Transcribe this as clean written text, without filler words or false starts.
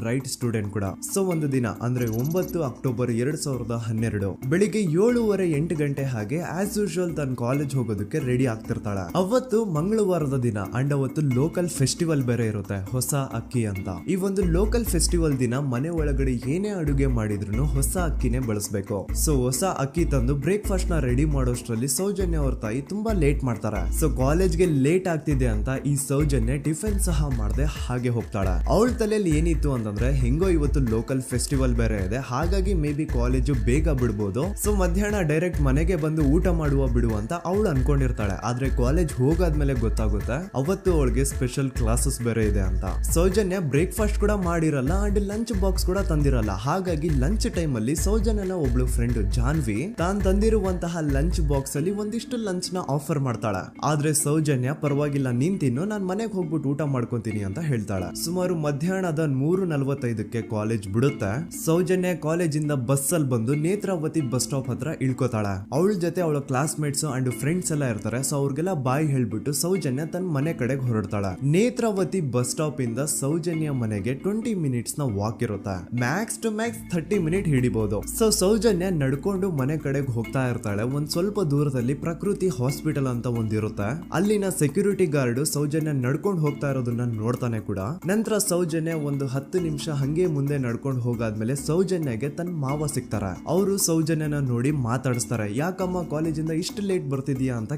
Bright student ಕೂಡ. So ಒಂದು ದಿನ ಅಂದ್ರೆ 9 ಅಕ್ಟೋಬರ್ 2012 ಬೆಳಿಗ್ಗೆ 7:30 ಗಂಟೆ ಹಾಗೆ ಆಸ್ ಯೂಶುವಲ್ ತನ್ನ ಕಾಲೇಜ್ ಹೋಗೋದಕ್ಕೆ ರೆಡಿ ಆಗ್ತಿರ್ತಾಳೆ. ಅವತ್ತು ಮಂಗಳವಾರದ ದಿನ ಅಂಡ್ ಅವತ್ತು ಲೋಕಲ್ ಫೆಸ್ಟಿವಲ್ ಬೇರೆ ಇರುತ್ತೆ, ಹೊಸ ಅಕ್ಕಿ ಅಂತ. ಈ ಒಂದು ಲೋಕಲ್ ಫೆಸ್ಟಿವಲ್ ದಿನ ಮನೆ ಒಳಗಡೆ ಏನೇ ಅಡುಗೆ ಮಾಡಿದ್ರು ಹೊಸ ಅಕ್ಕಿನೇ ಬಳಸಬೇಕು. ಸೊ ಹೊಸ ಅಕ್ಕಿ ತಂದು ಬ್ರೇಕ್ಫಾಸ್ಟ್ ನ ರೆಡಿ ಮಾಡೋಷ್ಟ್ರಲ್ಲಿ ಸೌಜನ್ಯ ಅವ್ರ ತಾಯಿ ತುಂಬಾ ಲೇಟ್ ಮಾಡ್ತಾರೆ. ಸೊ ಕಾಲೇಜ್ಗೆ ಲೇಟ್ ಆಗ್ತಿದೆ ಅಂತ ಈ ಸೌಜನ್ಯ ಟಿಫಿನ್ ಸಹ ಮಾಡದೆ ಹಾಗೆ ಹೋಗ್ತಾಳೆ. ಅವಳ ತಲೆಯಲ್ಲಿ ಏನಿತ್ತು ಅಂತಂದ್ರೆ ಹೆಂಗೋ ಇವತ್ತು ಲೋಕಲ್ ಫೆಸ್ಟಿವಲ್ ಬೇರೆ ಇದೆ, ಹಾಗಾಗಿ ಮೇ ಬಿ ಕಾಲೇಜು ಬೇಗ ಬಿಡ್ಬೋದು. ಸೊ ಮಧ್ಯಾಹ್ನ ಡೈರೆಕ್ಟ್ ಮನೆಗೆ ಬಂದು ಊಟ ಮಾಡುವ ಬಿಡು ಅಂತ ಅವಳು ಅನ್ಕೊಂಡಿರ್ತಾಳೆ. ಆದ್ರೆ ಕಾಲೇಜ್ ಹೋಗಾದ್ಮೇಲೆ ಗೊತ್ತಾಗುತ್ತೆ ಅವತ್ತು ಅವಳಿಗೆ ಸ್ಪೆಷಲ್ ಕ್ಲಾಸಸ್ ಬೇರೆ ಇದೆ ಅಂತ. ಸೌಜನ್ಯ ಬ್ರೇಕ್ಫಾಸ್ಟ್ ಕೂಡ ಮಾಡಿರಲ್ಲ ಅಂಡ್ ಲಂಚ್ ಬಾಕ್ಸ್ ಕೂಡ ತಂದಿರಲ್ಲ. ಹಾಗಾಗಿ ಲಂಚ್ ಟೈಮ್ ಅಲ್ಲಿ ಸೌಜನ್ಯನ ಒಬ್ಳು ಫ್ರೆಂಡ್ ಜಾನ್ವಿ ತಾನ್ ತಂದಿರುವಂತಹ ಲಂಚ್ ಬಾಕ್ಸ್ ಅಲ್ಲಿ ಒಂದಿಷ್ಟು ಲಂಚ್ ನ ಆಫರ್ ಮಾಡ್ತಾಳೆ. ಆದ್ರೆ ಸೌಜನ್ಯ ಪರವಾಗಿಲ್ಲ ನೀನ್ ತಿನ್ನು, ನಾನ್ ಮನೆಗೆ ಹೋಗ್ಬಿಟ್ಟು ಊಟ ಮಾಡ್ಕೊಂತೀನಿ ಅಂತ ಹೇಳ್ತಾಳೆ. ಸುಮಾರು ಮಧ್ಯಾಹ್ನದ 3:45 ಕಾಲೇಜ್ ಬಿಡುತ್ತೆ. ಸೌಜನ್ಯ ಕಾಲೇಜ್ ಇಂದ ಬಸ್ ಅಲ್ಲಿ ಬಂದು ನೇತ್ರಾವತಿ ಬಸ್ ಸ್ಟಾಪ್ ಹತ್ರ ಇಳ್ಕೋತಾಳೆ. ಅವಳ ಜೊತೆ ಅವಳ ಕ್ಲಾಸ್ ಮೇಟ್ಸ್ ಅಂಡ್ ಫ್ರೆಂಡ್ಸ್ ಎಲ್ಲ ಇರ್ತಾರೆ. ಸೊ ಅವ್ರಿಗೆಲ್ಲ ಬಾಯ್ ಹೇಳ್ಬಿಟ್ಟು ಸೌಜನ್ಯ ತನ್ನ ಮನೆ ಕಡೆಗೆ ಹೊರಡ್ತಾಳೆ. ನೇತ್ರಾವತಿ ಬಸ್ ಸ್ಟಾಪ್ ಇಂದ ಸೌಜನ್ಯ ಮನೆಗೆ 20 ಮಿನಿಟ್ಸ್ ನ ವಾಕ್ ಇರುತ್ತೆ. ಮ್ಯಾಕ್ಸ್ ಟು ಮ್ಯಾಕ್ಸ್ 30 ಮಿನಿಟ್ ಹಿಡಿಬಹುದು. ಸೊ ಸೌಜನ್ಯ ನಡ್ಕೊಂಡು ಮನೆ ಕಡೆಗೆ ಹೋಗ್ತಾ ಇರ್ತಾಳೆ. ಒಂದ್ ಸ್ವಲ್ಪ ದೂರದಲ್ಲಿ ಪ್ರಕೃತಿ ಹಾಸ್ಪಿಟಲ್ ಅಂತ ಒಂದಿರುತ್ತೆ. ಅಲ್ಲಿನ ಸೆಕ್ಯೂರಿಟಿ ಗಾರ್ಡ್ ಸೌಜನ್ಯ ನಡ್ಕೊಂಡು ಹೋಗ್ತಾ ಇರೋದನ್ನ ನೋಡ್ತಾನೆ ಕೂಡ. ನಂತರ ಸೌಜನ್ಯ ಒಂದು 10 ನಿಮಿಷ ಹಂಗೆ ಮುಂದೆ ನಡ್ಕೊಂಡು ಹೋಗಾದ್ಮೇಲೆ ಸೌಜನ್ಯಗೆ ತನ್ನ ಮಾವ ಸಿಗ್ತಾರೆ. ಅವರು ಸೌಜನ್ಯನ ನೋಡಿ ಮಾತಾಡಿಸ್ತಾರೆ. ಯಾಕಮ್ಮ ಕಾಲೇಜಿಂದ ಇಷ್ಟು ಲೇಟ್ ಬರ್ತಿದ್ಯಾ ಅಂತ